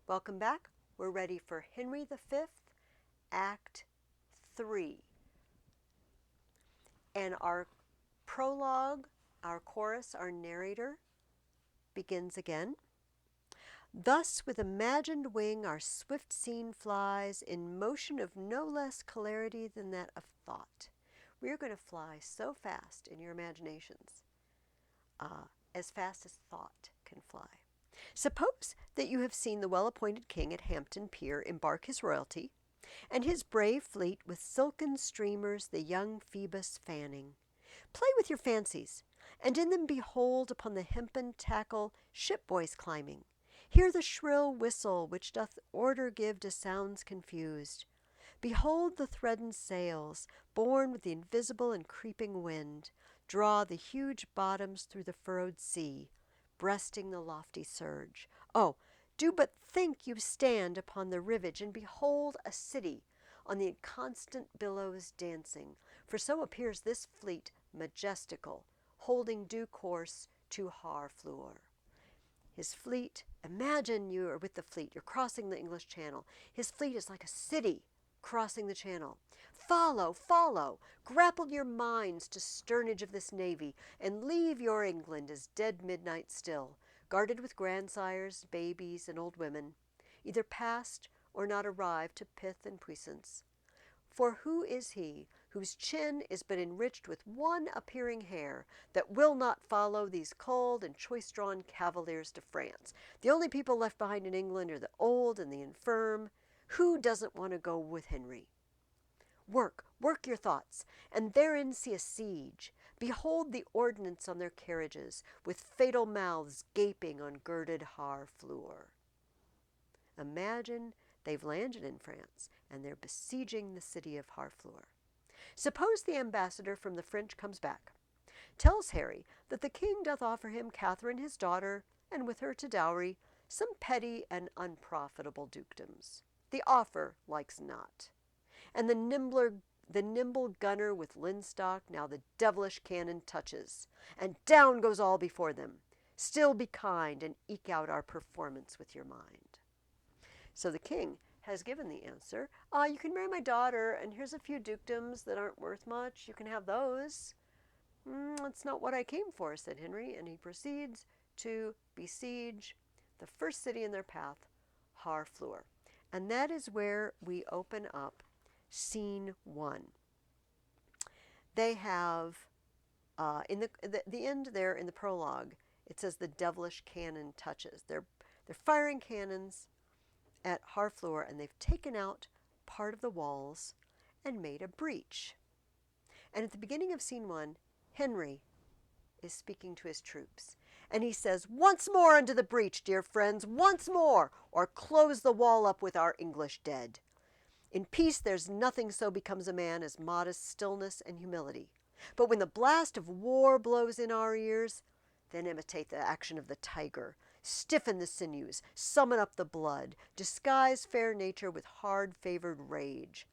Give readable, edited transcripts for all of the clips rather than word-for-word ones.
Welcome back. We're ready for Henry V, Act 3. And our prologue, our chorus, our narrator begins again. Thus with imagined wing our swift scene flies in motion of no less celerity than that of thought. We are going to fly so fast in your imaginations, as fast as thought can fly. Suppose that you have seen the well-appointed king at Hampton Pier embark his royalty, and his brave fleet with silken streamers the young Phoebus fanning. Play with your fancies, and in them behold upon the hempen tackle ship-boys climbing. Hear the shrill whistle which doth order give to sounds confused. Behold the threadened sails, borne with the invisible and creeping wind, draw the huge bottoms through the furrowed sea, breasting the lofty surge. Oh, do but think you stand upon the rivage, and behold a city on the inconstant billows dancing, for so appears this fleet majestical, holding due course to Harfleur. His fleet, imagine you are with the fleet, you're crossing the English Channel. His fleet is like a city crossing the channel. Follow, follow, grapple your minds to sternage of this navy, and leave your England as dead midnight still, guarded with grandsires, babies, and old women, either past or not arrived to pith and puissance. For who is he whose chin is but enriched with one appearing hair that will not follow these cold and choice-drawn cavaliers to France? The only people left behind in England are the old and the infirm. Who doesn't want to go with Henry? Work your thoughts, and therein see a siege. Behold the ordnance on their carriages, with fatal mouths gaping on girded Harfleur. Imagine they've landed in France, and they're besieging the city of Harfleur. Suppose the ambassador from the French comes back, tells Harry that the king doth offer him Catherine his daughter, and with her to dowry some petty and unprofitable dukedoms. The offer likes not. And the nimble gunner with linstock now the devilish cannon touches, and down goes all before them. Still be kind, and eke out our performance with your mind. So the king has given the answer. You can marry my daughter, and here's a few dukedoms that aren't worth much. You can have those. That's not what I came for, said Henry, and he proceeds to besiege the first city in their path, Harfleur. And that is where we open up scene 1. They have, in the end there in the prologue, it says the devilish cannon touches. They're firing cannons at Harfleur, and they've taken out part of the walls and made a breach. And at the beginning of scene 1, Henry is speaking to his troops. And he says, once more unto the breach, dear friends, once more, or close the wall up with our English dead. In peace there's nothing so becomes a man as modest stillness and humility. But when the blast of war blows in our ears, then imitate the action of the tiger. Stiffen the sinews, summon up the blood, disguise fair nature with hard-favored rage.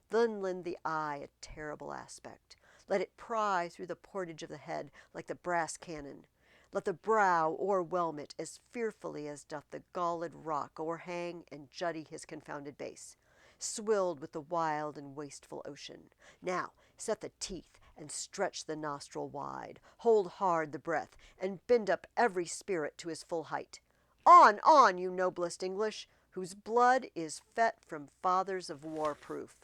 Then lend the eye a terrible aspect. Let it pry through the portage of the head like the brass cannon. Let the brow o'erwhelm it as fearfully as doth the galled rock o'erhang and juddy his confounded base, swilled with the wild and wasteful ocean. Now set the teeth and stretch the nostril wide, hold hard the breath, and bend up every spirit to his full height. On, you noblest English, whose blood is fet from fathers of war-proof.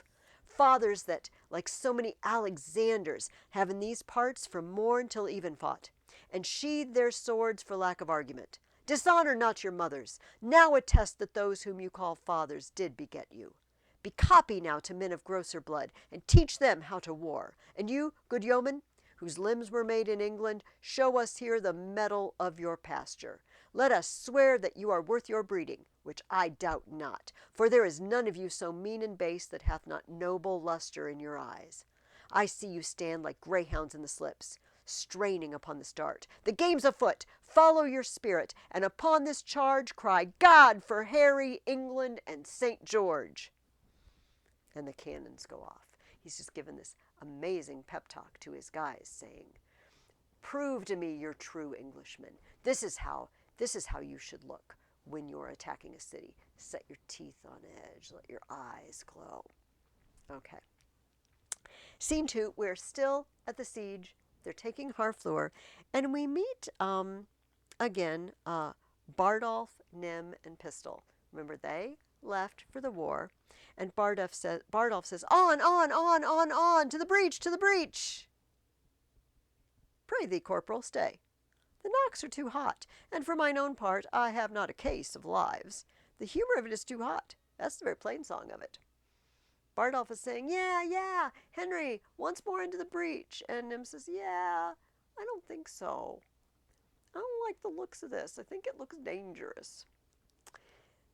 Fathers that, like so many Alexanders, have in these parts from morn till even fought, and sheathed their swords for lack of argument. Dishonor not your mothers. Now attest that those whom you call fathers did beget you. Be copy now to men of grosser blood, and teach them how to war. And you, good yeomen, whose limbs were made in England, show us here the mettle of your pasture. Let us swear that you are worth your breeding, which I doubt not, for there is none of you so mean and base that hath not noble lustre in your eyes. I see you stand like greyhounds in the slips, straining upon the start. The game's afoot. Follow your spirit, and upon this charge cry, God for Harry, England, and St. George. And the cannons go off. He's just given this amazing pep talk to his guys, saying, prove to me you're true Englishmen. This is how you should look when you're attacking a city. Set your teeth on edge. Let your eyes glow. Okay. Scene 2, we're still at the siege. They're taking Harfleur. And we meet, again, Bardolph, Nim, and Pistol. Remember, they left for the war. And Bardolph says, on, to the breach, to the breach. Pray thee, corporal, stay. The knocks are too hot, and for mine own part, I have not a case of lives. The humor of it is too hot. That's the very plain song of it. Bardolph is saying, yeah, Henry, once more into the breach. And Nim says, yeah, I don't think so. I don't like the looks of this. I think it looks dangerous.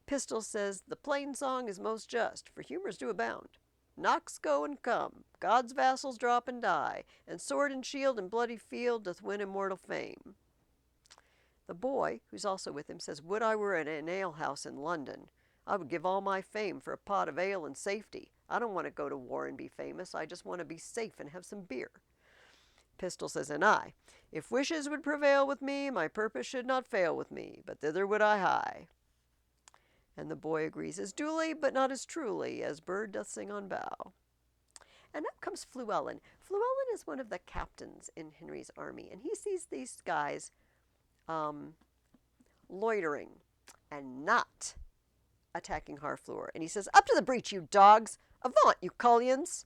Pistol says, the plain song is most just, for humors do abound. Knocks go and come, God's vassals drop and die, and sword and shield and bloody field doth win immortal fame. The boy, who's also with him, says, would I were in an alehouse in London. I would give all my fame for a pot of ale and safety. I don't want to go to war and be famous. I just want to be safe and have some beer. Pistol says, and I, if wishes would prevail with me, my purpose should not fail with me, but thither would I hie. And the boy agrees, as duly, but not as truly, as bird doth sing on bough. And up comes Fluellen. Fluellen is one of the captains in Henry's army, and he sees these guys loitering and not attacking Harfleur. And he says, up to the breach, you dogs! Avaunt, you cullions!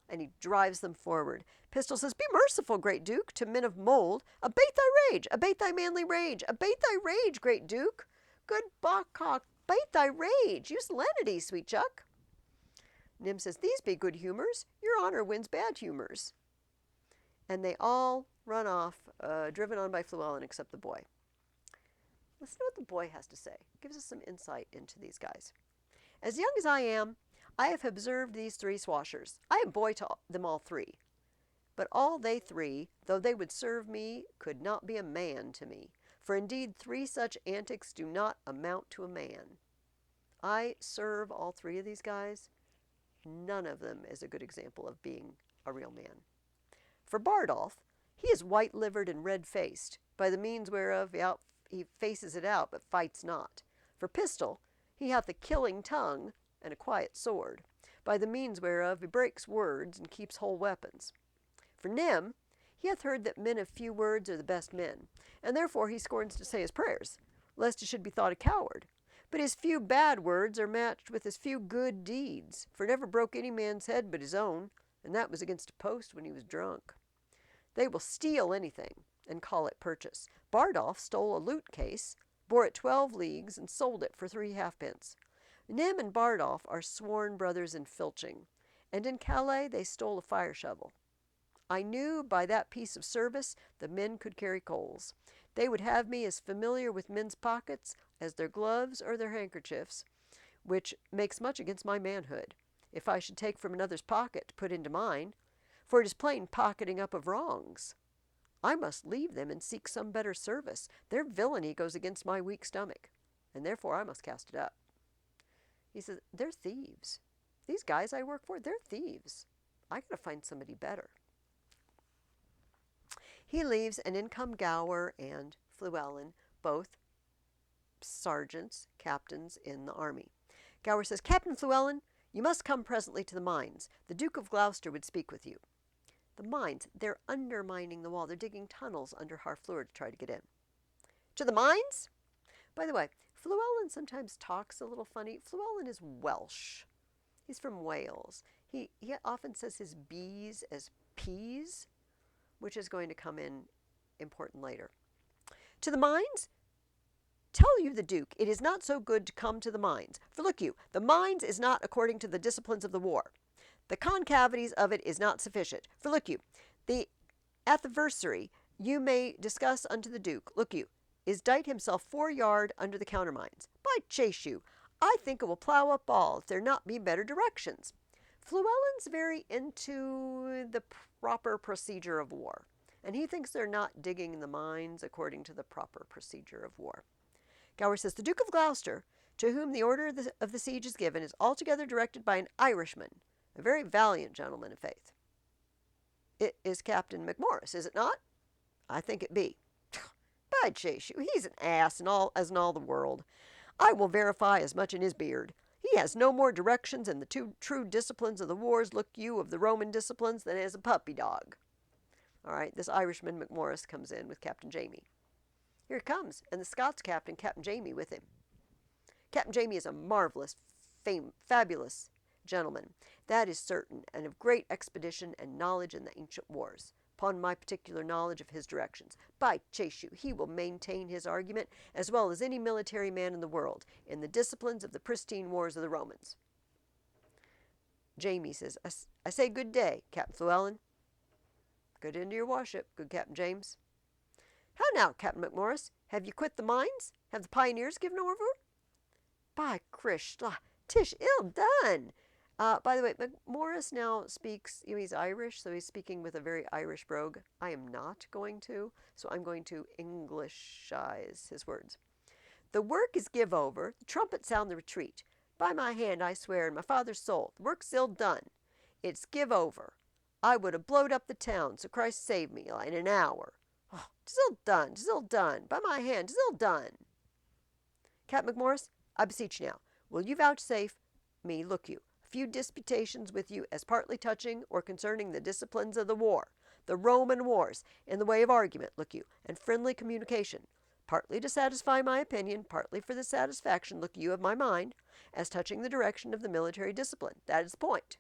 And he drives them forward. Pistol says, be merciful, great Duke, to men of mould. Abate thy rage, abate thy manly rage, abate thy rage, great Duke. Good Bacchok, abate thy rage, use lenity, sweet Chuck. Nim says, these be good humors. Your honor wins bad humors. And they all run off, driven on by Fluellen, except the boy. Listen to what the boy has to say. It gives us some insight into these guys. As young as I am, I have observed these three swashers. I am boy to them all three. But all they three, though they would serve me, could not be a man to me. For indeed, three such antics do not amount to a man. I serve all three of these guys. None of them is a good example of being a real man. For Bardolph, he is white-livered and red-faced, by the means whereof he faces it out, but fights not. For Pistol, he hath a killing tongue and a quiet sword, by the means whereof he breaks words and keeps whole weapons. For Nim, he hath heard that men of few words are the best men, and therefore he scorns to say his prayers, lest he should be thought a coward. But his few bad words are matched with his few good deeds, for never broke any man's head but his own, and that was against a post when he was drunk. They will steal anything, and call it purchase. Bardolph stole a lute case, bore it 12 leagues, and sold it for 3 halfpence. Nim and Bardolph are sworn brothers in filching, and in Calais they stole a fire shovel. I knew by that piece of service the men could carry coals. They would have me as familiar with men's pockets as their gloves or their handkerchiefs, which makes much against my manhood, if I should take from another's pocket to put into mine, for it is plain pocketing up of wrongs. I must leave them and seek some better service. Their villainy goes against my weak stomach, and therefore I must cast it up. He says, they're thieves. These guys I work for, they're thieves. I gotta find somebody better. He leaves, and in come Gower and Fluellen, both sergeants, captains in the army. Gower says, Captain Fluellen, you must come presently to the mines. The Duke of Gloucester would speak with you. The mines, they're undermining the wall. They're digging tunnels under Harfleur to try to get in. To the mines? By the way, Fluellen sometimes talks a little funny. Fluellen is Welsh. He's from Wales. He often says his B's as P's, which is going to come in important later. To the mines? Tell you the Duke, it is not so good to come to the mines. For look you, the mines is not according to the disciplines of the war. The concavities of it is not sufficient. For look you, the adversary you may discuss unto the Duke, look you, is dight himself 4 yard under the countermines. By chase you, I think it will plow up all if there not be better directions. Fluellen's very into the proper procedure of war, and he thinks they're not digging the mines according to the proper procedure of war. Gower says, the Duke of Gloucester, to whom the order of the siege is given, is altogether directed by an Irishman, a very valiant gentleman of faith. It is Captain McMorris, is it not? I think it be. By chase you, he's an ass as in all the world. I will verify as much in his beard. He has no more directions in the two true disciplines of the wars, look you, of the Roman disciplines, than has a puppy dog. All right, this Irishman McMorris comes in with Captain Jamie. Here he comes, and the Scots captain, Captain Jamie, with him. Captain Jamie is a marvelous, fabulous gentleman, that is certain, and of great expedition and knowledge in the ancient wars. Upon my particular knowledge of his directions, by chase you, he will maintain his argument as well as any military man in the world in the disciplines of the pristine wars of the Romans. Jamie says, I say good day, Captain Llewellyn. Good into your warship, good Captain James. How now, Captain McMorris? Have you quit the mines? Have the pioneers given over? By Krishna, 'tis ill done. By the way, McMorris now speaks, he's Irish, so he's speaking with a very Irish brogue. I am not going to, so I'm going to Englishize his words. The work is give over, the trumpet sound the retreat. By my hand I swear, and my father's soul, the work's ill done. It's give over. I would have blowed up the town, so Christ save me, in an hour. Oh, 'tis ill done, 'tis ill done. By my hand, 'tis ill done. Captain McMorris, I beseech now, will you vouchsafe me, look you, a few disputations with you as partly touching or concerning the disciplines of the war, the Roman wars, in the way of argument, look you, and friendly communication, partly to satisfy my opinion, partly for the satisfaction, look you, of my mind, as touching the direction of the military discipline. That is the point.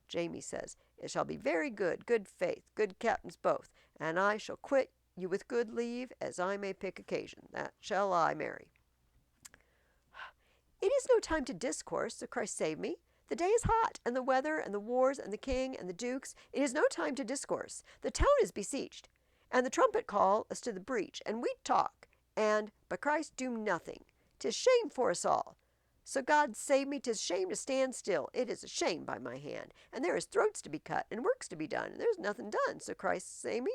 Jamie says, it shall be very good, good faith, good captains both, and I shall quit you with good leave, as I may pick occasion. That shall I, marry. It is no time to discourse, so Christ save me. The day is hot, and the weather, and the wars, and the king, and the dukes. It is no time to discourse. The town is besieged, and the trumpet call as to the breach, and we talk, and, by Christ, do nothing. 'Tis shame for us all. So God save me, 'tis shame to stand still. It is a shame by my hand, and there is throats to be cut, and works to be done, and there's nothing done, so Christ save me.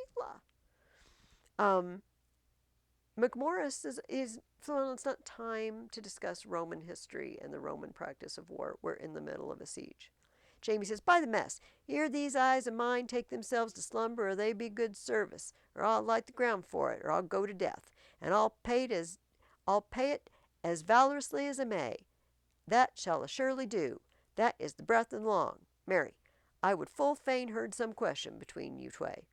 McMorris is well, it's not time to discuss Roman history and the Roman practice of war. We're in the middle of a siege. Jamie says, by the mess, here these eyes of mine take themselves to slumber, or they be good service, or I'll light the ground for it, or I'll go to death, and I'll pay it as valorously as I may. That shall I surely do. That is the breath and long. Mary, I would full fain heard some question between you tway.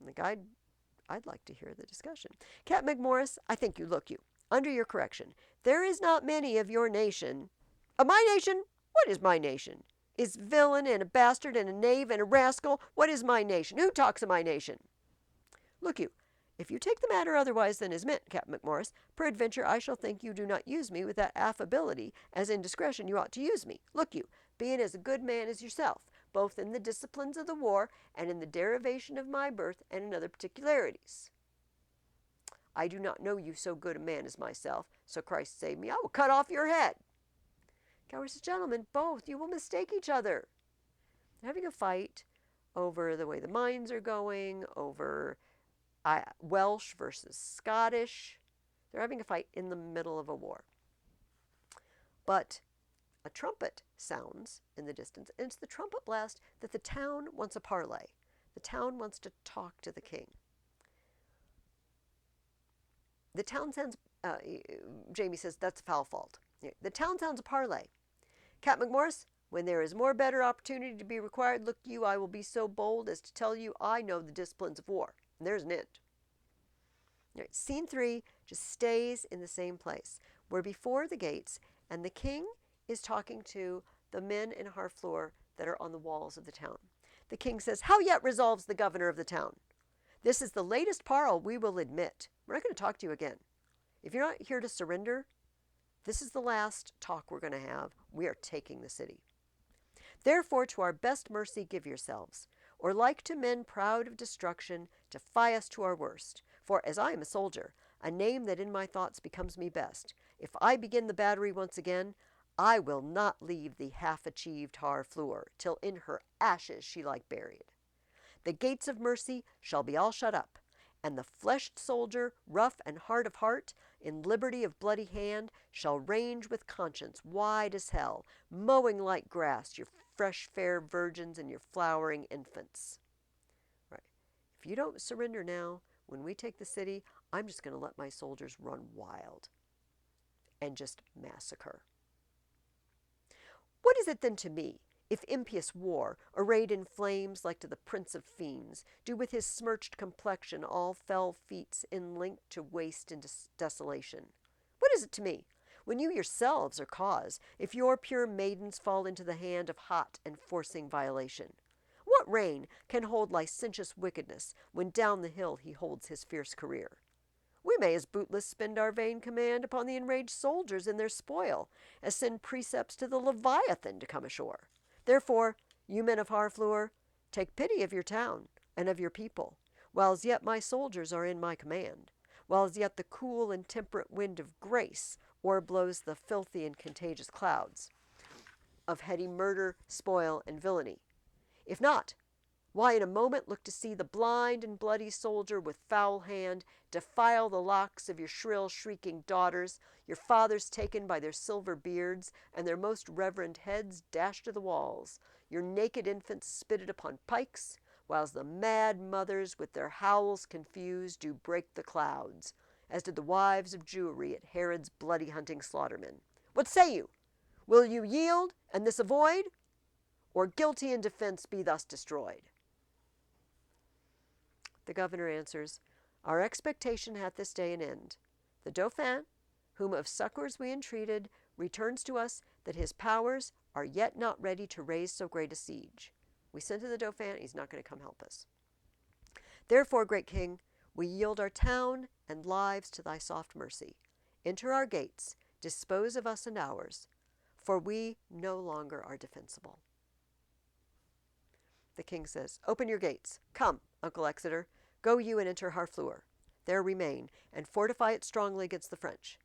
Like I'd like to hear the discussion. Captain McMorris, I think you look you. Under your correction, there is not many of your nation. Of my nation? What is my nation? Is villain and a bastard and a knave and a rascal? What is my nation? Who talks of my nation? Look you, if you take the matter otherwise than is meant, Captain McMorris, peradventure I shall think you do not use me with that affability as in discretion you ought to use me. Look you, being as a good man as yourself, both in the disciplines of the war and in the derivation of my birth and in other particularities. I do not know you so good a man as myself, so Christ save me, I will cut off your head. Coward says, gentlemen, both, you will mistake each other. They're having a fight over the way the mines are going, over Welsh versus Scottish. They're having a fight in the middle of a war. But a trumpet sounds in the distance, and it's the trumpet blast that the town wants a parley. The town wants to talk to the king. The town sounds, Jamie says, that's a foul fault. The town sounds a parley. Captain McMorris, when there is more better opportunity to be required, look you, I will be so bold as to tell you I know the disciplines of war. And there's an end. Right, scene 3 just stays in the same place. We're before the gates, and the king is talking to the men in Harfleur that are on the walls of the town. The king says, how yet resolves the governor of the town? This is the latest parle we will admit. We're not going to talk to you again. If you're not here to surrender, this is the last talk we're going to have. We are taking the city. Therefore, to our best mercy give yourselves, or like to men proud of destruction, defy us to our worst. For as I am a soldier, a name that in my thoughts becomes me best, if I begin the battery once again, I will not leave the half-achieved Harfleur, till in her ashes she lie buried. The gates of mercy shall be all shut up, and the fleshed soldier, rough and hard of heart, in liberty of bloody hand, shall range with conscience wide as hell, mowing like grass your fresh fair virgins and your flowering infants. Right. If you don't surrender now, when we take the city, I'm just going to let my soldiers run wild. and just massacre. What is it then to me, if impious war, arrayed in flames like to the prince of fiends, do with his smirched complexion all fell feats in link to waste and desolation? What is it to me, when you yourselves are cause, if your pure maidens fall into the hand of hot and forcing violation? What reign can hold licentious wickedness, when down the hill he holds his fierce career? We may as bootless spend our vain command upon the enraged soldiers and their spoil, as send precepts to the Leviathan to come ashore. Therefore, you men of Harfleur, take pity of your town and of your people, whiles yet my soldiers are in my command, whiles yet the cool and temperate wind of grace o'erblows the filthy and contagious clouds of heady murder, spoil, and villainy. If not, why in a moment look to see the blind and bloody soldier with foul hand defile the locks of your shrill shrieking daughters, your fathers taken by their silver beards, and their most reverend heads dashed to the walls, your naked infants spitted upon pikes, whiles the mad mothers with their howls confused do break the clouds, as did the wives of Jewry at Herod's bloody hunting slaughtermen. What say you? Will you yield, and this avoid, or guilty in defense be thus destroyed? The governor answers, Our expectation hath this day an end. The Dauphin, whom of succours we entreated, returns to us that his powers are yet not ready to raise so great a siege. We sent to the Dauphin, he's not going to come help us. Therefore, great king, we yield our town and lives to thy soft mercy. Enter our gates, dispose of us and ours, for we no longer are defensible. The king says, Open your gates. Come, Uncle Exeter, go you and enter Harfleur. There remain, and fortify it strongly against the French.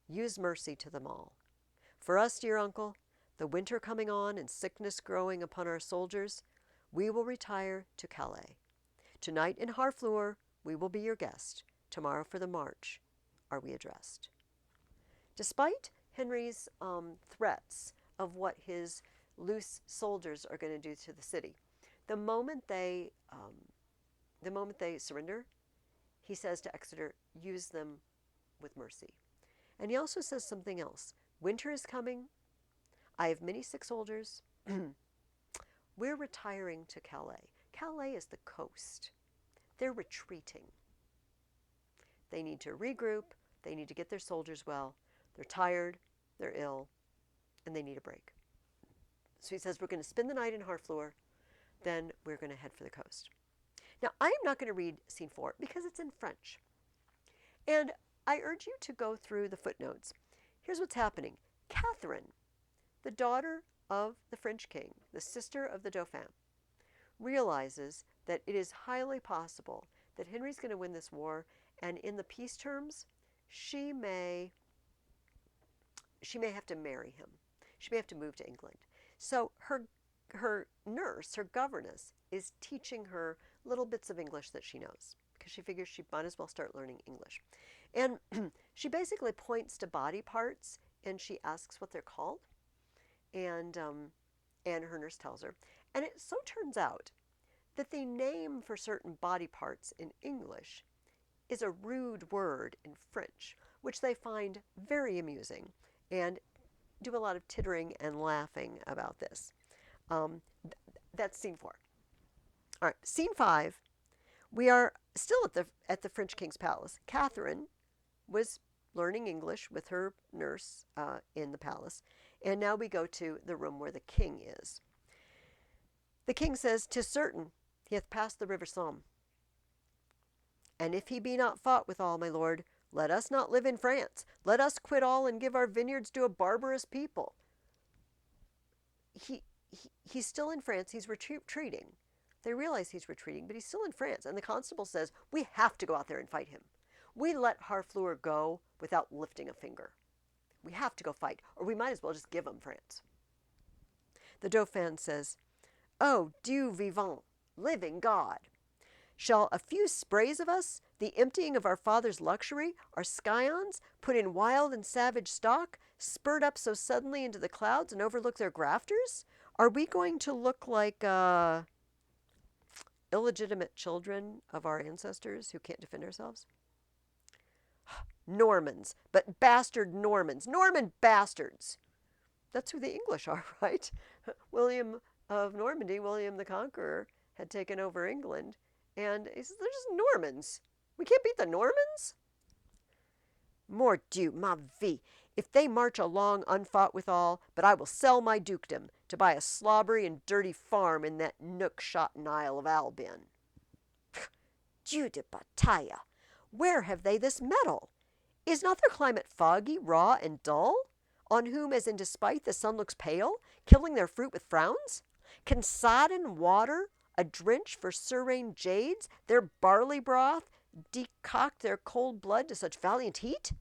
Use mercy to them all. For us, dear uncle, the winter coming on and sickness growing upon our soldiers, we will retire to Calais. Tonight in Harfleur we will be your guest. Tomorrow for the march are we addressed. Despite Henry's threats of what his loose soldiers are going to do to the city, the moment they surrender, he says to Exeter, use them with mercy. And he also says something else. Winter is coming. I have many sick soldiers. We're retiring to Calais. Calais is the coast. They're retreating. They need to regroup. They need to get their soldiers well. They're tired. They're ill. And they need a break. So he says, we're going to spend the night in Harfleur. Then we're going to head for the coast. Now, I am not going to read scene 4 because it's in French. And I urge you to go through the footnotes. Here's what's happening. Catherine, the daughter of the French king, the sister of the Dauphin, realizes that it is highly possible that Henry's going to win this war, and in the peace terms, she may have to marry him. She may have to move to England. So her nurse, her governess, is teaching her little bits of English that she knows, because she figures she might as well start learning English. And she basically points to body parts, and she asks what they're called, and her nurse tells her. And it so turns out that the name for certain body parts in English is a rude word in French, which they find very amusing and do a lot of tittering and laughing about this. That's scene 4. All right, scene 5. We are still at the French king's palace. Catherine was learning English with her nurse in the palace, and now we go to the room where the king is. The king says, "'Tis certain he hath passed the river Somme. And if he be not fought withal, my lord, let us not live in France. Let us quit all and give our vineyards to a barbarous people." He's still in France. He's retreating. They realize he's retreating, but he's still in France. And the constable says, we have to go out there and fight him. We let Harfleur go without lifting a finger. We have to go fight, or we might as well just give him France. The Dauphin says, "Oh, Dieu vivant, living God! Shall a few sprays of us, the emptying of our father's luxury, our scions, put in wild and savage stock, spurt up so suddenly into the clouds and overlook their grafters? Are we going to look like illegitimate children of our ancestors who can't defend ourselves?" Normans, but bastard Normans. Norman bastards. That's who the English are, right? William of Normandy, William the Conqueror, had taken over England, and he says, they're just Normans. We can't beat the Normans? Mordieu, ma vie, if they march along unfought withal, but I will sell my dukedom to buy a slobbery and dirty farm in that nook-shotten Isle of Albion. Dieu de bataille! Where have they this metal? Is not their climate foggy, raw, and dull? On whom, as in despite, the sun looks pale, killing their fruit with frowns? Can sodden water, a drench for surrein jades, their barley broth, decoct their cold blood to such valiant heat?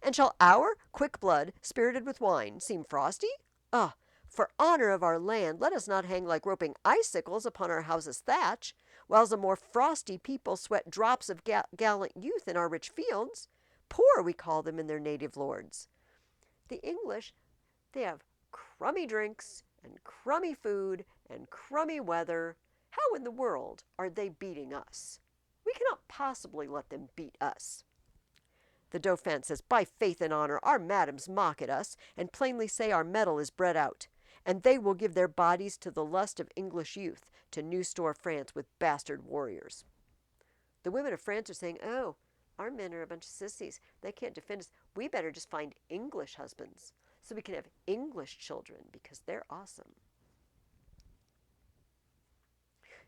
And shall our quick blood, spirited with wine, seem frosty? Ah, for honour of our land, let us not hang like roping icicles upon our houses' thatch, whiles a more frosty people sweat drops of gallant youth in our rich fields. Poor we call them in their native lords. The English, they have crummy drinks and crummy food and crummy weather. How in the world are they beating us? We cannot possibly let them beat us. The Dauphin says, by faith and honour, our madams mock at us, and plainly say our mettle is bred out, and they will give their bodies to the lust of English youth, to new store France with bastard warriors. The women of France are saying, oh, our men are a bunch of sissies. They can't defend us. We better just find English husbands so we can have English children because they're awesome.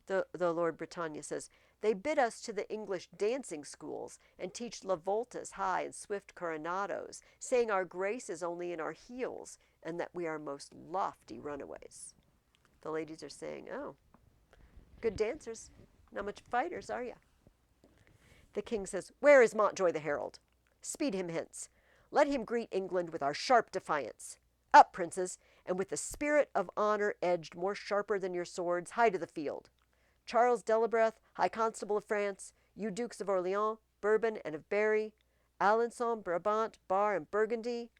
The Lord Britannia says, they bid us to the English dancing schools and teach la voltas high and swift coronados, saying our grace is only in our heels and that we are most lofty runaways. The ladies are saying, oh, good dancers, not much fighters, are you? The king says, where is Montjoy the herald? Speed him hence. Let him greet England with our sharp defiance. Up, princes, and with the spirit of honour edged more sharper than your swords, hie to the field. Charles Delabreth, High Constable of France, you Dukes of Orleans, Bourbon, and of Berry, Alençon, Brabant, Bar, and Burgundy,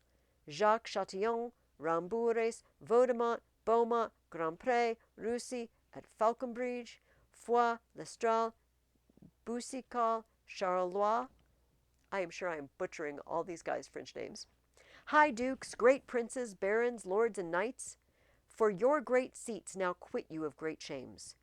Jacques Chatillon, Rambures, Vaudemont, Beaumont, Grandpré, Roussy, at Falconbridge, Foix, Lestrade, Boucicaut, Charleroi. I am sure I am butchering all these guys' French names. High dukes, great princes, barons, lords, and knights, for your great seats now quit you of great shames.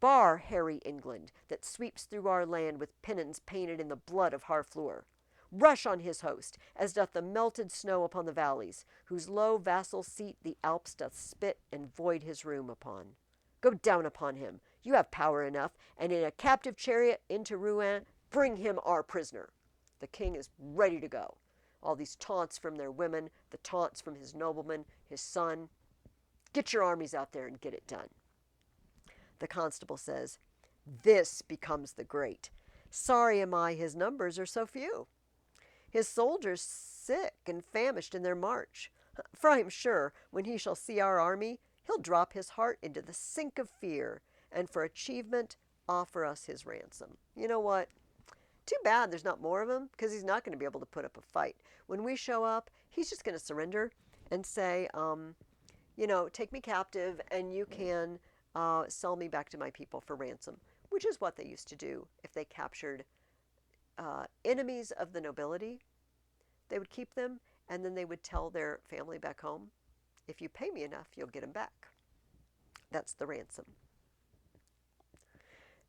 Bar hairy England, that sweeps through our land with pennons painted in the blood of Harfleur. Rush on his host, as doth the melted snow upon the valleys, whose low vassal seat the Alps doth spit and void his room upon. Go down upon him, you have power enough, and in a captive chariot into Rouen, bring him our prisoner. The king is ready to go. All these taunts from their women, the taunts from his nobleman, his son. Get your armies out there and get it done. The constable says, this becomes the great. Sorry am I his numbers are so few. His soldiers sick and famished in their march. For I am sure, when he shall see our army, he'll drop his heart into the sink of fear, and for achievement offer us his ransom. You know what? Too bad there's not more of him, because he's not going to be able to put up a fight. When we show up, he's just going to surrender and say, take me captive, and you can sell me back to my people for ransom, which is what they used to do if they captured enemies of the nobility. They would keep them, and then they would tell their family back home, if you pay me enough, you'll get them back. That's the ransom.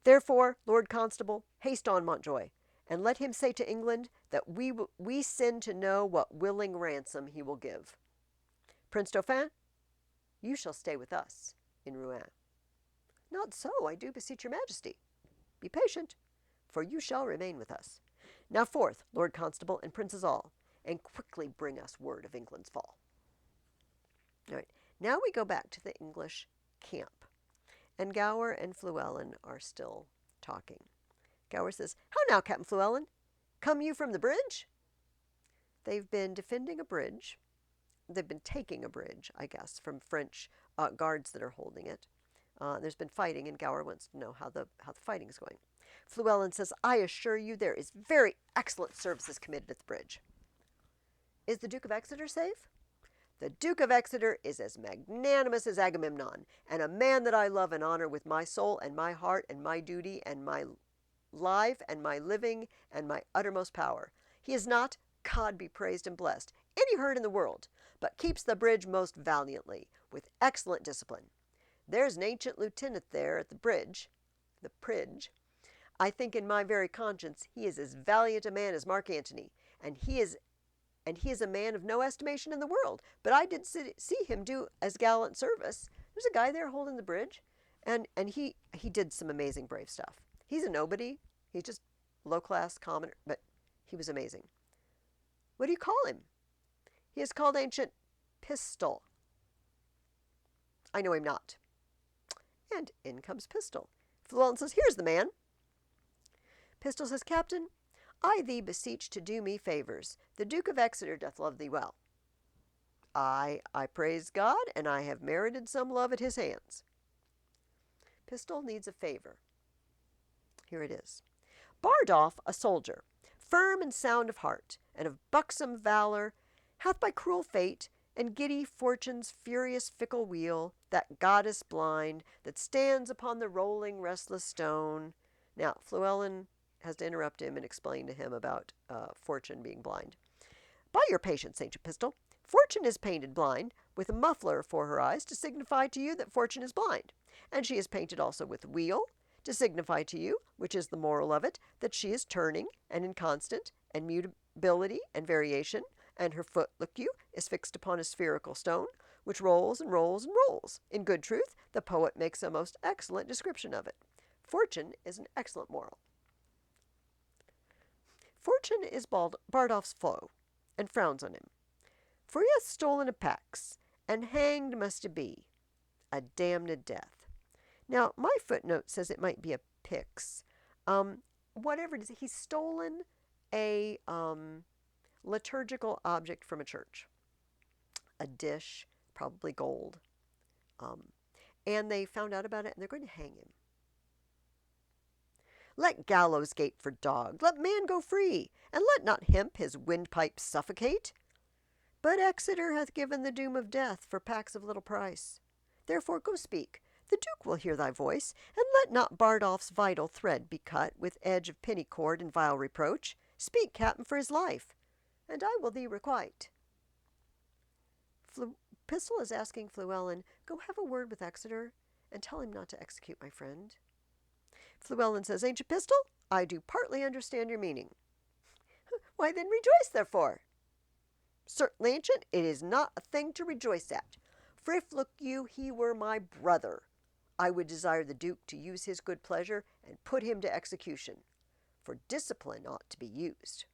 Therefore, Lord Constable, haste on Montjoy, and let him say to England that we send to know what willing ransom he will give. Prince Dauphin, you shall stay with us in Rouen. Not so, I do beseech your majesty. Be patient, for you shall remain with us. Now forth, Lord Constable and princes all, and quickly bring us word of England's fall. All right, now we go back to the English camp. And Gower and Fluellen are still talking. Gower says, how now, Captain Fluellen? Come you from the bridge? They've been defending a bridge. They've been taking a bridge, I guess, from French guards that are holding it. There's been fighting, and Gower wants to know how the fighting is going. Fluellen says, I assure you there is very excellent services committed at the bridge. Is the Duke of Exeter safe? The Duke of Exeter is as magnanimous as Agamemnon, and a man that I love and honor with my soul and my heart and my duty and my life and my living and my uttermost power. He is not God be praised and blessed, any hurt in the world, but keeps the bridge most valiantly, with excellent discipline. There's an ancient lieutenant there at the bridge, the pridge. I think in my very conscience he is as valiant a man as Mark Antony, and he is a man of no estimation in the world. But I did see him do as gallant service. There's a guy there holding the bridge, and he did some amazing brave stuff. He's a nobody. He's just low-class commoner, but he was amazing. What do you call him? He is called Ancient Pistol. I know him not. And in comes Pistol. Llewellyn says, here's the man. Pistol says, Captain, I thee beseech to do me favors. The Duke of Exeter doth love thee well. I praise God, and I have merited some love at his hands. Pistol needs a favor. Here it is. Bardolph, a soldier, firm and sound of heart, and of buxom valor, hath by cruel fate and giddy fortune's furious fickle wheel, that goddess blind, that stands upon the rolling restless stone. Now, Llewellyn has to interrupt him and explain to him about Fortune being blind. By your patience, Ancient Pistol, Fortune is painted blind, with a muffler for her eyes, to signify to you that Fortune is blind. And she is painted also with wheel, to signify to you, which is the moral of it, that she is turning, and inconstant, and mutability, and variation, and her foot, look you, is fixed upon a spherical stone, which rolls and rolls and rolls. In good truth, the poet makes a most excellent description of it. Fortune is an excellent moral. Fortune is Bardolph's foe, and frowns on him. For he hath stolen a pax, and hanged must it be, a damned death. Now, my footnote says it might be a pix. Whatever it is, he's stolen a liturgical object from a church. A dish, probably gold. And they found out about it, and they're going to hang him. Let gallows gate for dog, let man go free, and let not hemp his windpipe suffocate. But Exeter hath given the doom of death for packs of little price. Therefore go speak, the Duke will hear thy voice, and let not Bardolph's vital thread be cut with edge of penny cord and vile reproach. Speak, Captain, for his life, and I will thee requite. Pistol is asking Llewellyn, go have a word with Exeter, and tell him not to execute my friend. Llewellyn says, Ancient Pistol, I do partly understand your meaning. Why then rejoice therefore? Certainly, Ancient, it is not a thing to rejoice at. For if, look you, he were my brother, I would desire the Duke to use his good pleasure and put him to execution, for discipline ought to be used.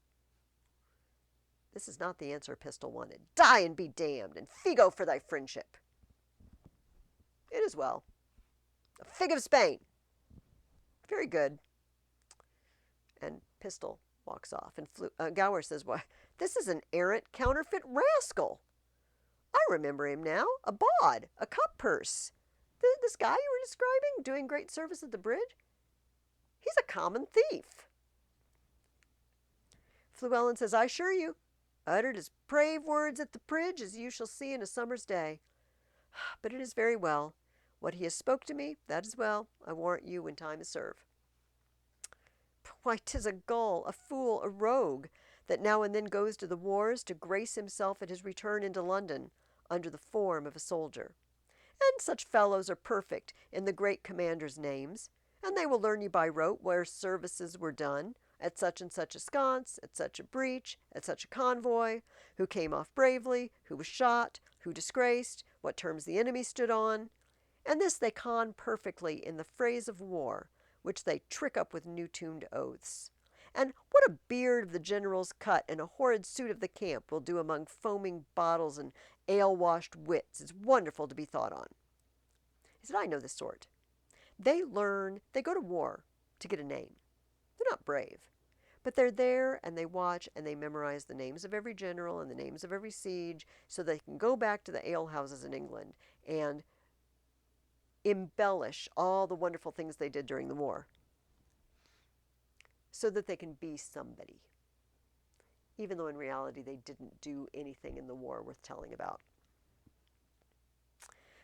This is not the answer Pistol wanted. Die and be damned, and figo for thy friendship. It is well. A fig of Spain. Very good. And Pistol walks off. And Gower says, why, this is an arrant counterfeit rascal. I remember him now. A bawd, a cup purse. This guy you were describing, doing great service at the bridge, he's a common thief. Llewellyn says, I assure you, uttered as brave words at the bridge as you shall see in a summer's day. But it is very well. What he has spoke to me, that is well. I warrant you when time is served. Why, 'tis a gull, a fool, a rogue, that now and then goes to the wars to grace himself at his return into London under the form of a soldier. And such fellows are perfect in the great commanders' names, and they will learn you by rote where services were done, at such and such a sconce, at such a breach, at such a convoy, who came off bravely, who was shot, who disgraced, what terms the enemy stood on. And this they con perfectly in the phrase of war, which they trick up with new-tuned oaths. And what a beard of the general's cut and a horrid suit of the camp will do among foaming bottles and ale-washed wits is wonderful to be thought on. He said, I know this sort. They go to war to get a name. They're not brave, but they're there and they watch and they memorize the names of every general and the names of every siege so they can go back to the alehouses in England and embellish all the wonderful things they did during the war so that they can be somebody, even though in reality they didn't do anything in the war worth telling about.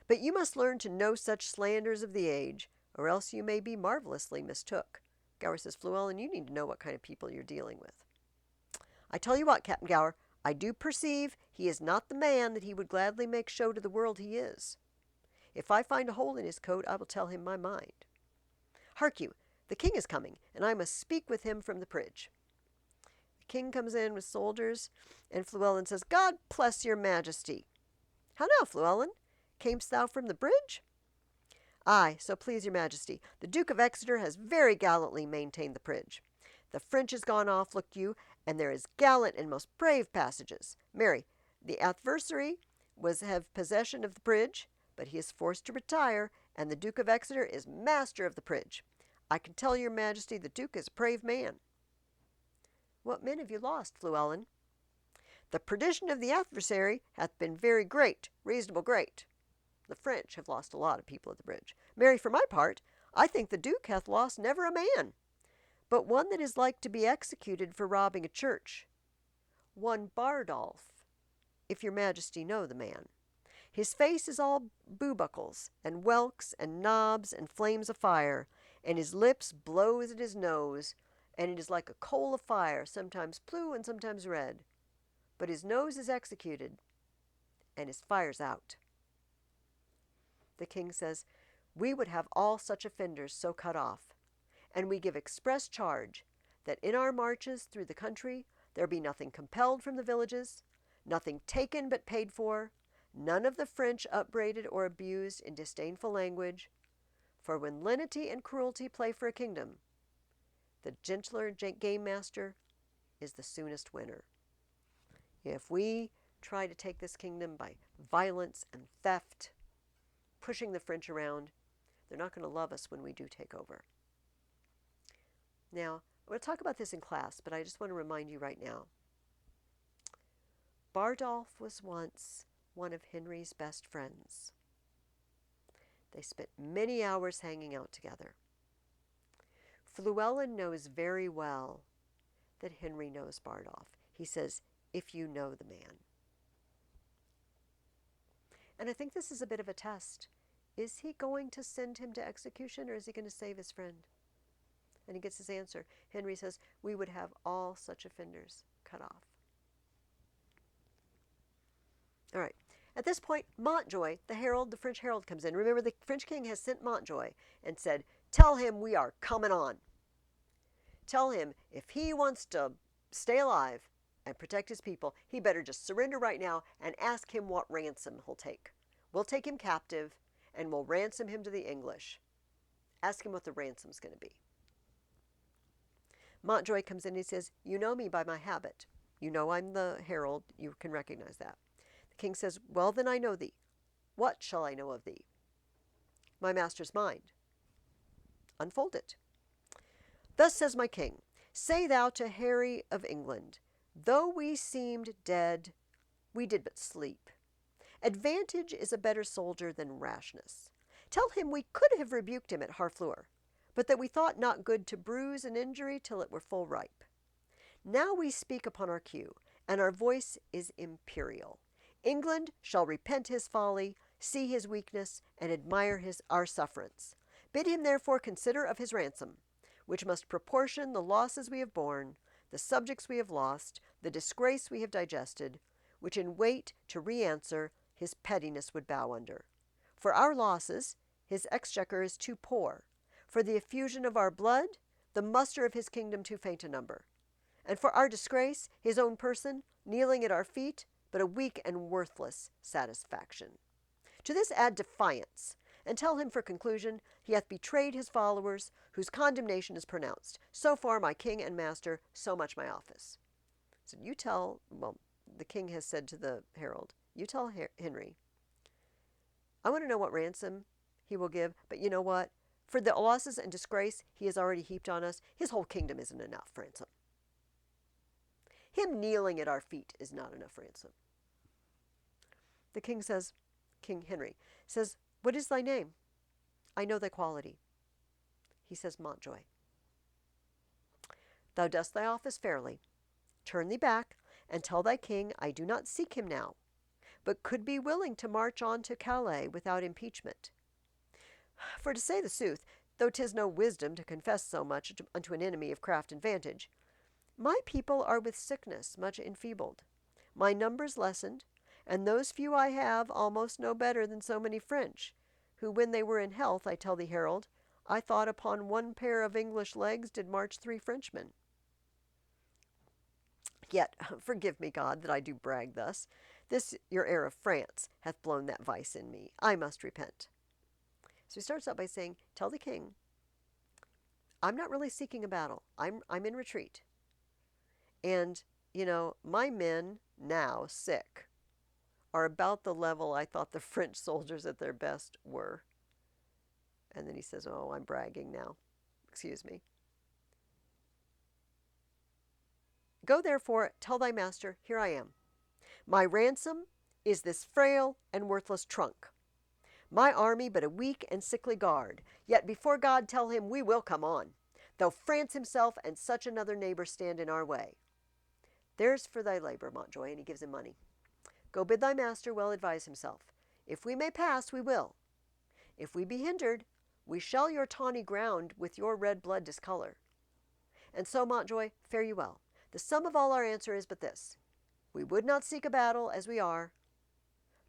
But you must learn to know such slanders of the age, or else you may be marvelously mistook. Gower says, Llewellyn, you need to know what kind of people you're dealing with. I tell you what, Captain Gower, I do perceive he is not the man that he would gladly make show to the world he is. If I find a hole in his coat, I will tell him my mind. Hark you, the king is coming, and I must speak with him from the bridge. The king comes in with soldiers, and Fluellen says, God bless your majesty. How now, Fluellen? Camest thou from the bridge? Aye, so please your majesty. The Duke of Exeter has very gallantly maintained the bridge. The French is gone off, look you, and there is gallant and most brave passages. Marry, the adversary was have possession of the bridge, but he is forced to retire, and the Duke of Exeter is master of the bridge. I can tell your majesty the Duke is a brave man. What men have you lost, Fluellen? The perdition of the adversary hath been very great, reasonable great. The French have lost a lot of people at the bridge. Marry, for my part, I think the Duke hath lost never a man, but one that is like to be executed for robbing a church. One Bardolph, if your majesty know the man. His face is all buckles, and whelks, and knobs, and flames of fire, and his lips blows at his nose, and it is like a coal of fire, sometimes blue and sometimes red. But his nose is executed, and his fire's out. The king says, we would have all such offenders so cut off, and we give express charge that in our marches through the country there be nothing compelled from the villages, nothing taken but paid for, none of the French upbraided or abused in disdainful language, for when lenity and cruelty play for a kingdom, the gentler game master is the soonest winner. If we try to take this kingdom by violence and theft, pushing the French around, they're not going to love us when we do take over. Now, I'm going to talk about this in class, but I just want to remind you right now. Bardolph was once one of Henry's best friends. They spent many hours hanging out together. Fluellen knows very well that Henry knows Bardolph. He says, if you know the man. And I think this is a bit of a test. Is he going to send him to execution, or is he going to save his friend? And he gets his answer. Henry says, we would have all such offenders cut off. All right. At this point, Montjoy, the herald, the French herald, comes in. Remember, the French king has sent Montjoy and said, tell him we are coming on. Tell him if he wants to stay alive and protect his people, he better just surrender right now and ask him what ransom he'll take. We'll take him captive and we'll ransom him to the English. Ask him what the ransom's going to be. Montjoy comes in and he says, you know me by my habit. You know I'm the herald. You can recognize that. The king says, well, then I know thee. What shall I know of thee? My master's mind. Unfold it. Thus says my king, say thou to Harry of England, though we seemed dead, we did but sleep. Advantage is a better soldier than rashness. Tell him we could have rebuked him at Harfleur, but that we thought not good to bruise an injury till it were full ripe. Now we speak upon our cue, and our voice is imperial. England shall repent his folly, see his weakness, and admire our sufferance. Bid him therefore consider of his ransom, which must proportion the losses we have borne, the subjects we have lost, the disgrace we have digested, which in weight to re-answer his pettiness would bow under. For our losses, his exchequer is too poor. For the effusion of our blood, the muster of his kingdom too faint a number. And for our disgrace, his own person, kneeling at our feet, but a weak and worthless satisfaction. To this add defiance, and tell him for conclusion, he hath betrayed his followers, whose condemnation is pronounced. So far my king and master, so much my office. So you tell, well, the king has said to the herald, you tell Henry, I want to know what ransom he will give, but you know what? For the losses and disgrace he has already heaped on us, his whole kingdom isn't enough ransom. Him kneeling at our feet is not enough ransom. The king says, King Henry says, what is thy name? I know thy quality. He says, Montjoy. Thou dost thy office fairly. Turn thee back, and tell thy king I do not seek him now, but could be willing to march on to Calais without impeachment. For to say the sooth, though 'tis no wisdom to confess so much unto an enemy of craft and vantage, My people are with sickness much enfeebled, my numbers lessened, and those few I have almost no better than so many French, who when they were in health, I tell thee, Harold, I thought upon one pair of English legs did march 3 Frenchmen. Yet, forgive me, God, that I do brag thus. This your heir of France hath blown that vice in me. I must repent. So he starts out by saying, tell the king, I'm not really seeking a battle. I'm in retreat. And, my men, now sick, are about the level I thought the French soldiers at their best were. And then he says, oh, I'm bragging now. Excuse me. Go therefore, tell thy master, here I am. My ransom is this frail and worthless trunk. My army but a weak and sickly guard. Yet before God tell him we will come on, though France himself and such another neighbor stand in our way. There's for thy labor, Montjoy, and he gives him money. Go bid thy master well advise himself. If we may pass, we will. If we be hindered, we shall your tawny ground with your red blood discolor. And so, Montjoy, fare you well. The sum of all our answer is but this. We would not seek a battle as we are,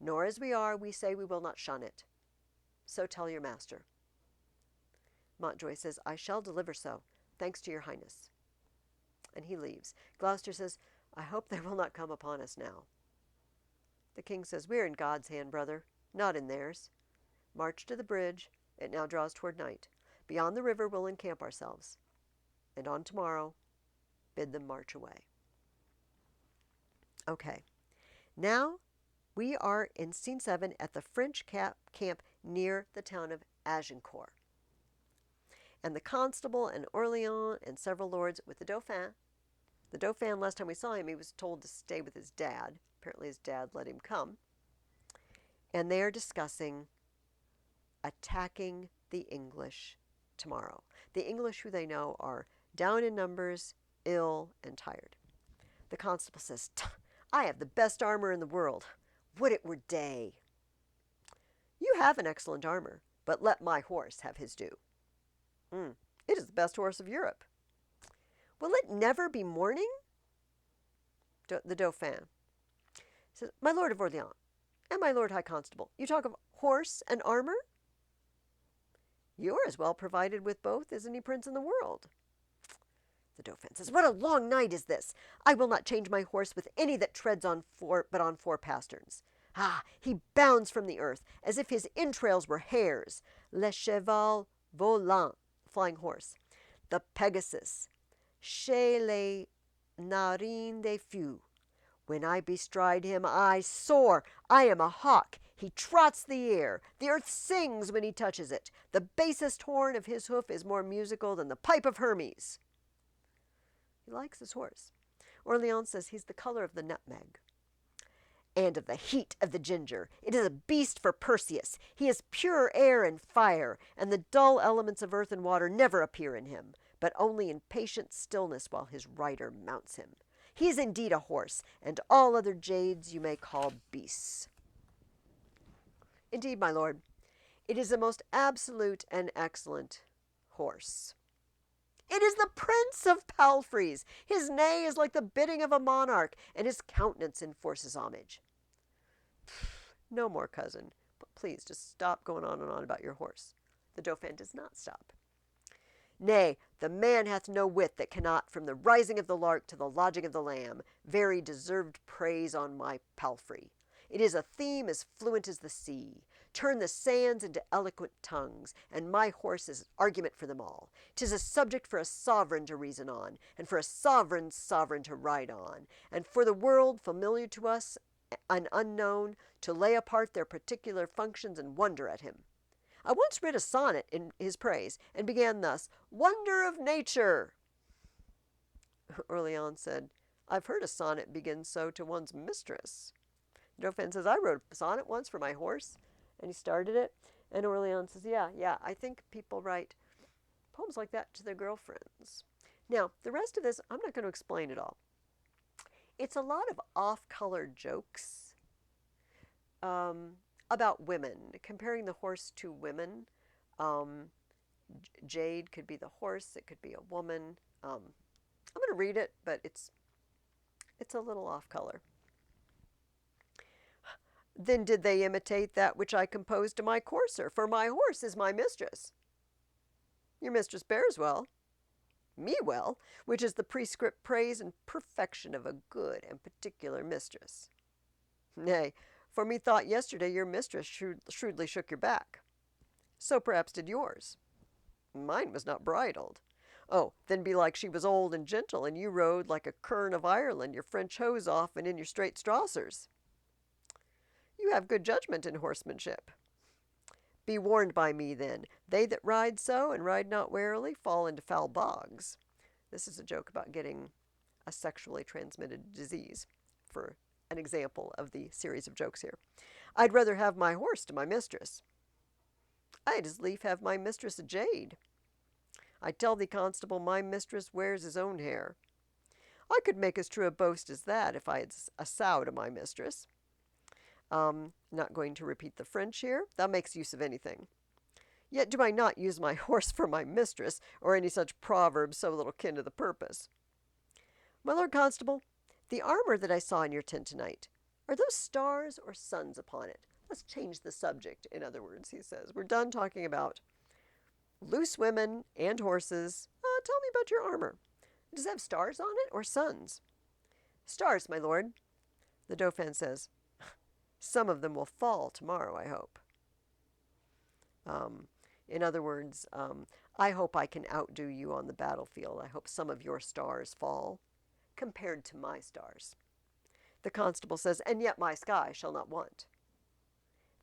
nor as we are, we say we will not shun it. So tell your master. Montjoy says, I shall deliver so, thanks to your highness. And he leaves. Gloucester says, I hope they will not come upon us now. The king says, we are in God's hand, brother, not in theirs. March to the bridge. It now draws toward night. Beyond the river we'll encamp ourselves. And on tomorrow, bid them march away. Okay, now we are in scene 7 at the French camp near the town of Agincourt. And the constable and Orleans and several lords with the Dauphin. The Dauphin, last time we saw him, he was told to stay with his dad. Apparently his dad let him come. And they are discussing attacking the English tomorrow. The English, who they know, are down in numbers, ill, and tired. The constable says, I have the best armor in the world. Would it were day. You have an excellent armor, but let my horse have his due. It is the best horse of Europe. Will it never be morning? The Dauphin says, my lord of Orleans, and my lord high constable, you talk of horse and armor? You are as well provided with both as any prince in the world. The Dauphin says, what a long night is this! I will not change my horse with any that treads but on 4 pasterns. Ah, he bounds from the earth, as if his entrails were hares. Le cheval volant, flying horse. The Pegasus, chez les narines des feux. When I bestride him, I soar. I am a hawk. He trots the air. The earth sings when he touches it. The basest horn of his hoof is more musical than the pipe of Hermes. He likes his horse. Orleans says he's the color of the nutmeg and of the heat of the ginger. It is a beast for Perseus. He is pure air and fire, and the dull elements of earth and water never appear in him, but only in patient stillness while his rider mounts him. He is indeed a horse, and all other jades you may call beasts. Indeed, my lord, it is a most absolute and excellent horse. It is the Prince of Palfreys. His neigh is like the bidding of a monarch, and his countenance enforces homage. No more, cousin. But please, just stop going on and on about your horse. The Dauphin does not stop. Nay, the man hath no wit that cannot, from the rising of the lark to the lodging of the lamb, very deserved praise on my palfrey. It is a theme as fluent as the sea. Turn the sands into eloquent tongues, and my horse is argument for them all. 'Tis a subject for a sovereign to reason on, and for a sovereign's sovereign to ride on, and for the world, familiar to us and unknown, to lay apart their particular functions and wonder at him. I once read a sonnet in his praise, and began thus, Wonder of nature. Orleans said, I've heard a sonnet begin so to one's mistress. Dauphin says, I wrote a sonnet once for my horse, and he started it. And Orleans says, yeah, I think people write poems like that to their girlfriends. Now, the rest of this, I'm not going to explain it all. It's a lot of off-color jokes about women, comparing the horse to women. Jade could be the horse, it could be a woman. I'm going to read it, but it's a little off color. Then did they imitate that which I composed to my courser, for my horse is my mistress. Your mistress bears well, me well, which is the prescript praise and perfection of a good and particular mistress. Nay, for methought yesterday your mistress shrewdly shook your back. So perhaps did yours. Mine was not bridled. Oh, then belike she was old and gentle, and you rode like a kern of Ireland, your French hose off and in your straight strassers. You have good judgment in horsemanship. Be warned by me, then. They that ride so, and ride not warily, fall into foul bogs. This is a joke about getting a sexually transmitted disease, for an example of the series of jokes here. I'd rather have my horse to my mistress. I'd as lief have my mistress a jade. I tell thee, constable, my mistress wears his own hair. I could make as true a boast as that if I had a sow to my mistress. Not going to repeat the French here. Thou makes use of anything. Yet do I not use my horse for my mistress, or any such proverb so little kin to the purpose. My lord constable, the armor that I saw in your tent tonight, are those stars or suns upon it? Let's change the subject, in other words, he says. We're done talking about loose women and horses. Tell me about your armor. Does it have stars on it or suns? Stars, my lord. The Dauphin says, some of them will fall tomorrow, I hope. In other words, I hope I can outdo you on the battlefield. I hope some of your stars fall compared to my stars. The constable says, and yet my sky shall not want.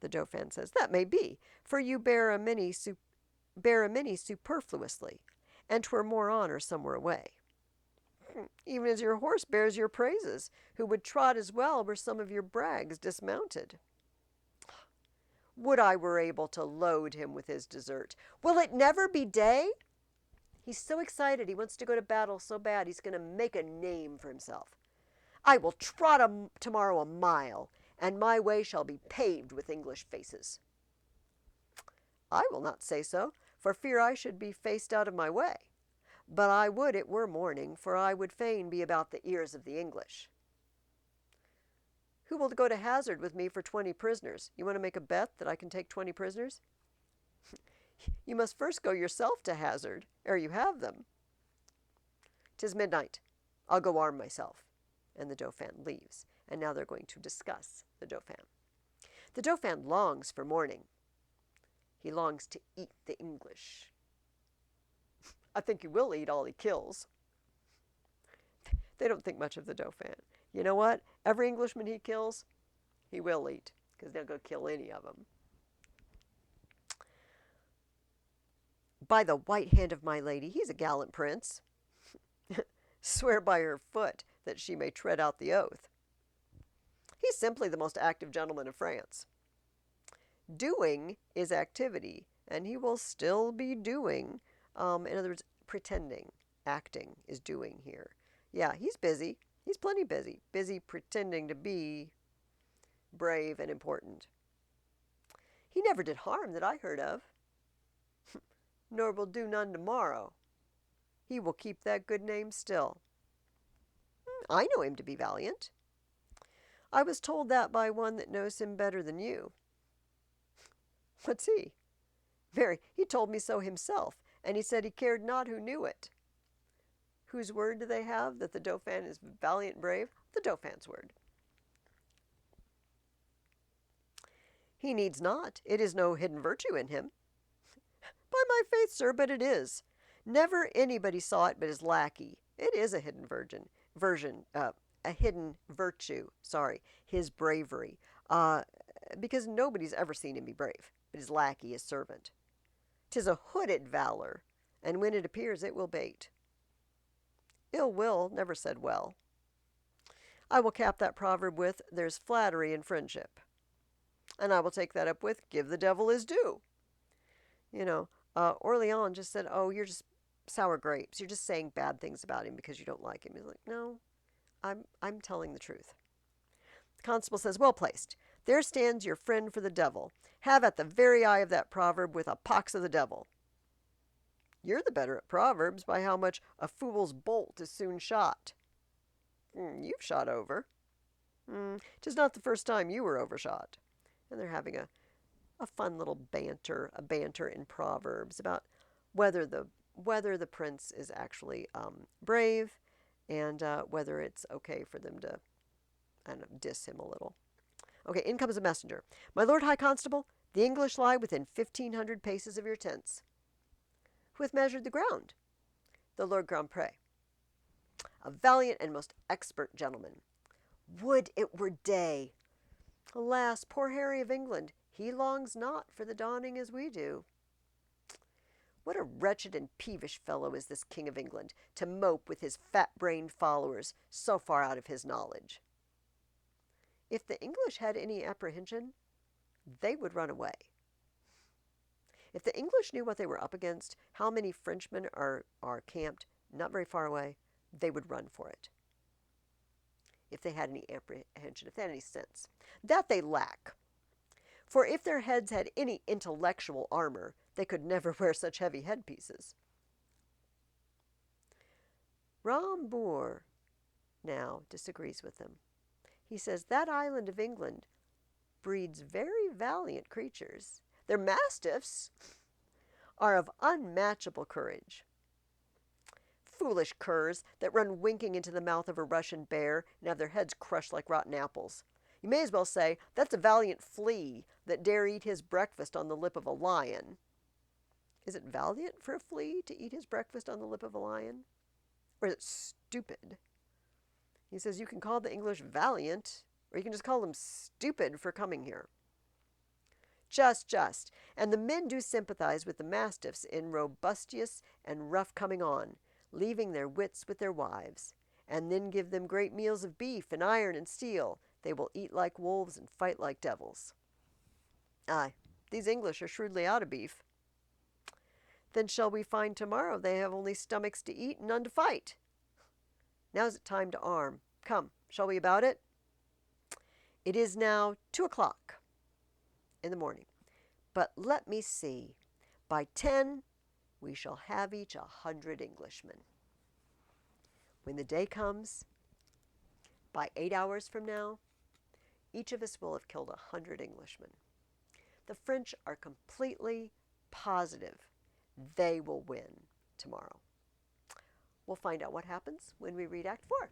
The Dauphin says, that may be, for you bear a many superfluously, and 'twere more honor somewhere away. Even as your horse bears your praises, who would trot as well were some of your brags dismounted. Would I were able to load him with his dessert. Will it never be day? He's so excited. He wants to go to battle so bad. He's going to make a name for himself. I will trot tomorrow a mile, and my way shall be paved with English faces. I will not say so, for fear I should be faced out of my way. But I would it were morning, for I would fain be about the ears of the English. Who will go to hazard with me for 20 prisoners? You want to make a bet that I can take 20 prisoners? You must first go yourself to hazard, ere you have them. 'Tis midnight. I'll go arm myself. And the Dauphin leaves. And now they're going to discuss the Dauphin. The Dauphin longs for morning. He longs to eat the English. I think he will eat all he kills. They don't think much of the Dauphin. You know what? Every Englishman he kills, he will eat, because they'll go kill any of them. By the white hand of my lady, he's a gallant prince. Swear by her foot that she may tread out the oath. He's simply the most active gentleman of France. Doing is activity, and he will still be doing. In other words, pretending. Acting is doing here. Yeah, he's busy. He's plenty busy. Busy pretending to be brave and important. He never did harm that I heard of. Nor will do none tomorrow. He will keep that good name still. I know him to be valiant. I was told that by one that knows him better than you. What's he? Very, he told me so himself, and he said he cared not who knew it. Whose word do they have that the Dauphin is valiant and brave? The Dauphin's word. He needs not. It is no hidden virtue in him. By my faith, sir, but it is. Never anybody saw it but his lackey. It is a hidden a hidden virtue, his bravery. Because nobody's ever seen him be brave, but his lackey, his servant. 'Tis a hooded valor, and when it appears it will bait. Ill will never said well. I will cap that proverb with, there's flattery in friendship. And I will take that up with, give the devil his due. You know, Orleans just said, oh, you're just sour grapes. You're just saying bad things about him because you don't like him. He's like, no, I'm telling the truth. The constable says, well placed. There stands your friend for the devil. Have at the very eye of that proverb with a pox of the devil. You're the better at proverbs by how much a fool's bolt is soon shot. You've shot over. 'Tis not the first time you were overshot. And they're having a fun little banter in proverbs about whether the prince is actually brave, and whether it's okay for them to, I don't know, diss him a little. Okay, in comes a messenger. My lord high constable, the English lie within 1,500 paces of your tents. Who hath measured the ground? The Lord Grand Pre. A valiant and most expert gentleman. Would it were day! Alas, poor Harry of England, he longs not for the dawning as we do. What a wretched and peevish fellow is this King of England, to mope with his fat-brained followers so far out of his knowledge. If the English had any apprehension, they would run away. If the English knew what they were up against, how many Frenchmen are camped not very far away, they would run for it. If they had any apprehension, if they had any sense. That they lack. For if their heads had any intellectual armor, they could never wear such heavy headpieces. Rambourg now disagrees with them. He says that island of England breeds very valiant creatures. Their mastiffs are of unmatchable courage. Foolish curs that run winking into the mouth of a Russian bear and have their heads crushed like rotten apples. You may as well say that's a valiant flea that dare eat his breakfast on the lip of a lion. Is it valiant for a flea to eat his breakfast on the lip of a lion? Or is it stupid? He says you can call the English valiant, or you can just call them stupid for coming here. Just. And the men do sympathize with the mastiffs in robustious and rough coming on, leaving their wits with their wives, and then give them great meals of beef and iron and steel. They will eat like wolves and fight like devils. Aye, these English are shrewdly out of beef. Then shall we find tomorrow they have only stomachs to eat and none to fight? Now is it time to arm. Come, shall we about it? It is now 2 o'clock in the morning. But let me see. By 10, we shall have each 100 Englishmen. When the day comes, by 8 hours from now, each of us will have killed 100 Englishmen. The French are completely positive they will win tomorrow. We'll find out what happens when we read Act 4.